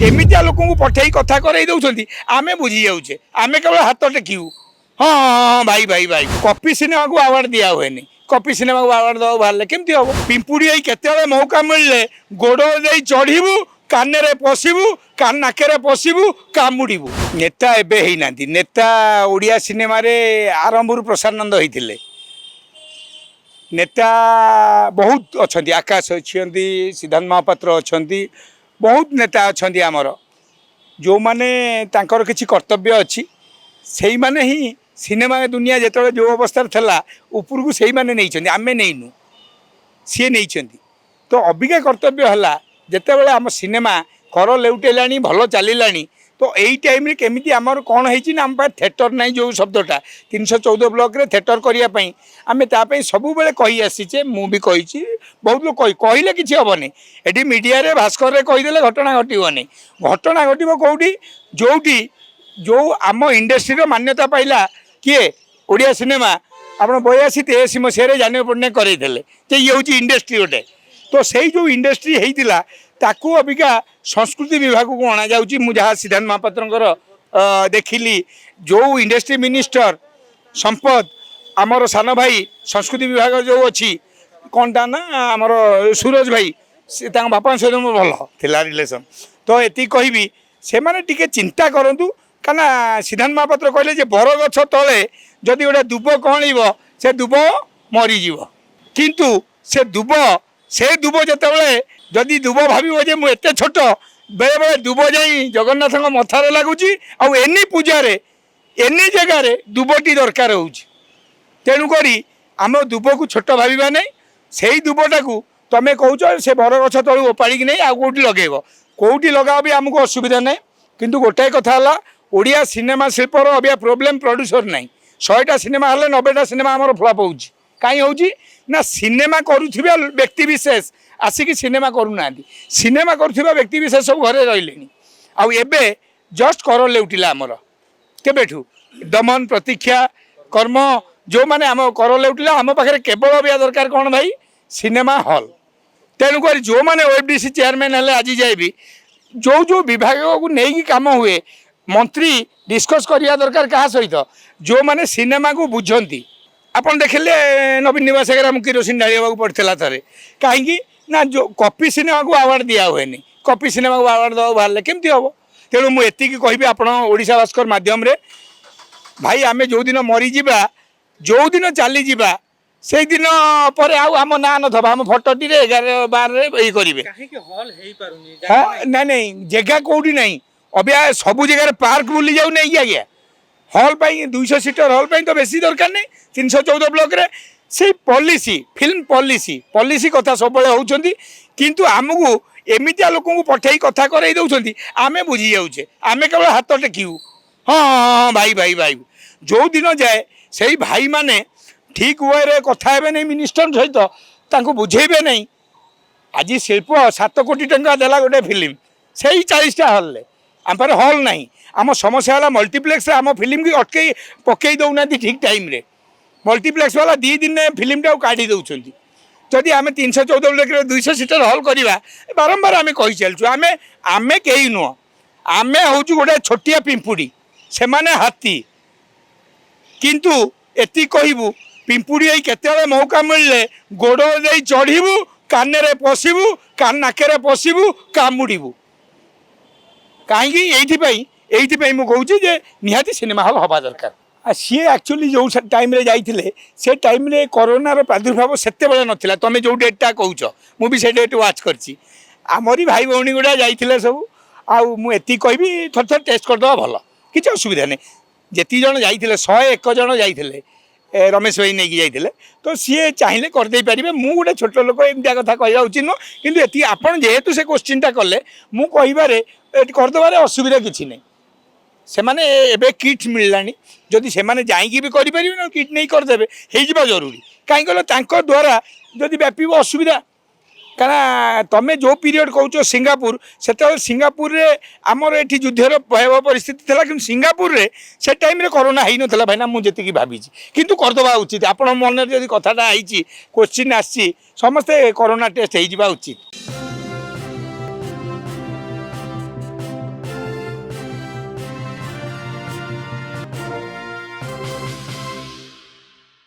एमितिया लोक पठे कथा कर आमे बुझी जाऊे आमे केवल हाथ टेकू हाँ हाँ भाई भाई भाई कॉपी सिनेमा को अवार्ड दिया हुए कॉपी सिनेमा को अवार्ड दवा बाहर केमती हम पिंपुड़ी केते मौका मिलले गोड़ दे चढ़ू कान पशबू कान नाके पशबू कामुड़ू नेता एवं ना नेता ओडिया सिनेमा आरंभ प्रसारनंद होते नेता बहुत अच्छा आकाश अच्छा सिद्धांत महापात्र अच्छा बहुत नेता अच्छा आमर जो माने तांकर किछि कर्तव्य अच्छी से माने ही सिनेमा दुनिया जो जो अवस्था था उपरकू से माने नहीं आमे नहींनु सी नहीं तो अबिका कर्तव्य है जिते बड़े आम सिनेमा कर लेउटेला भल चलला तो यही टाइम केमी आमर कौन होती आम थिएटर ना जो शब्दटा 314 ब्लॉक रे थिएटर करने आम ताप सब बेले कही आसीचे मु भी कही बहुत लोग कहले कि हेनी ये मीडिया रे भास्कर रे कहीदेले घटना घटनी घटना घटो कौटी जोटी जो आम इंडस्ट्री मान्यता पाइला किए ओडिया सिनेमा आप 82-83 मसीह जान पट्टनायक करते ये हूँ इंडस्ट्री गोटे तो से जो इंडस्ट्री होता ताकू अबिका संस्कृति विभाग को अणा जाऊँगी मुझे सिद्धांत महापात्र देखिली जो इंडस्ट्री मिनिस्टर संपद आमर सान भाई संस्कृति विभाग जो अच्छी कौन टा ना आमर सूरज भाई से बापा सहित मोर भल थिला रिलेसन तो ये कहबी से माने टिके चिंता करंतु काना सिद्धांत महापात्र कहले बर गछ तले जदि गोटे दुब कणब से दुब मरीज किंतु से दुब जितेबाला जदि दुब भाव मुझे छोट बेले बेले दुब जा जगन्नाथ मथार लगुच आनी पूजार एनी जगार दुबटी दरकार हो तेणुक आम दुब को छोट भावा नहीं से दुबटा को तुम कौच से बर गछ तलू ओपाड़ी नहीं आउ कौटी लगेब कौटी लगाओ भी आमको असुविधा ना किंतु गोटाए कथा है ओडिया सिनेमा शिल्पर अबिया प्रोब्लेम प्रोड्यूसर नहीं 100टा सिनेमा हेल्ले 90टा सिनेमा आमर फ्लप हो कहीं होना सिनेमा करुवा व्यक्ति विशेष आसिक सिनेमा करूना सिनेमा करुवा व्यक्ति विशेष सब घरे रही आबे जस्ट कर लेउटिला आमर केबेठू दमन प्रतीक्षा कर्म जो मैंने आम कर लेउटिला आम पाखे केवल भी दरकार कौन भाई सिनेमा हॉल तेणुक जो मैंने ओएफडीसी चेयरमैन हेल्ले आज जाए भी जो जो विभाग को लेकिन कम हुए मंत्री डिस्कस करिया दरकार क्या सहित जो मैंने सिनेमा को बुझंती आपन देखिले नवीन निवास आगे किरोसिन ढाड़ा पड़ता थे कहीं ना जो कॉपी सिनेमा को अवार्ड दिया हुए कॉपी सिनेमा को अवार्ड दवा बाहर केमती हम तेणु मुझे कहि आपण ओडिशा भास्कर माध्यम रे भाई आमे जो दिन मरीजा जो दिन चली जावा से दिन पर आम ना नथबा आम फटोटी 11-12 ये करेंगे हाँ ना नहीं जगह कौटी ना अबिया सबू जगह पार्क बुली जाऊ नहीं आज्ञा हॉल 200 सीटर हॉल तो बेसी दरकार नहीं 314 ब्लॉक रे से पॉलिसी फिल्म पॉलिसी कथा सब होती किंतु आमको एमितिया लोक पठे कथा कर आमे बुझी जाऊे आमे केवल हाथ टेकू हाँ हाँ भाई भाई भाई जो दिन जाए से भाई माने ठीक वे रे कथा हेबे नहीं मिनिस्टर सहित बुझेबे नहीं आज शिल्प 7 कोटी टंका देला गोटे फिल्म से 40टा हॉल आम हॉल नहीं आम समस्या है मल्टीप्लेक्स आम फिल्म की अटकई पकई दौना ठीक टाइम रे मल्टीप्लेक्स वाला 2 दिन फिल्म टाक काढ़ी दौरान जदि आम 314 ब्लॉक 200 सीटर हॉल करवा बारंबार आम कही चलचु आम आमे कहीं नुह आमे हूँ गोटे छोटिया पिंपुड़ी से माने हाथी किंतु एति कहबू पिंपुड़ी केते मौका मिलले गोड़ दे चढ़ू कान पशबू कान नाके पशबू कामुड़ू कहीं ये मुझे निहाती सिनेमा हॉल हवा दरकार सी एक्चुअली जो टाइम रे जाइए से टाइम रे कोरोनार प्रादुर्भाव सेते बेले नथिला तुम जो डेटा कहूच मुझे से डेट वाच करची आमरी भाई भौणी गुड़ा जाइए सब आती कहबी थोड़ा थोड़ा टेस्ट करदे भल किसी असुविधा नहीं जी जन जाइए 101 जन जाइए रमेश भाई नहीं जाइए तो सी चाहिए करदे पारे मु गोटे छोट लोक एमती कथा कहवा उचित नुह कि आपड़ जेहेतु से क्वेश्चनटा कले मु कहबारे करदेबार असुविधा किसी नहीं से माने एबे किट मिललानी जदि से माने जाइकी भी करें ना किट नहीं करदे हो जरूरी कहीं कहल द्वारा जदि व्यापी असुविधा क्या तुम जो पीरियड कौच सिंगापुर से सिंगापुर रे आमर ये युद्धर भयावह परिस्थिति था कि सिंगापुर रे से टाइम रे कोरोना हो ना भाईना मुझे भावी किंतु करदे उचित आपण मन जब कथाटा क्वेश्चन आसी समस्ते कोरोना टेस्ट हो उचित।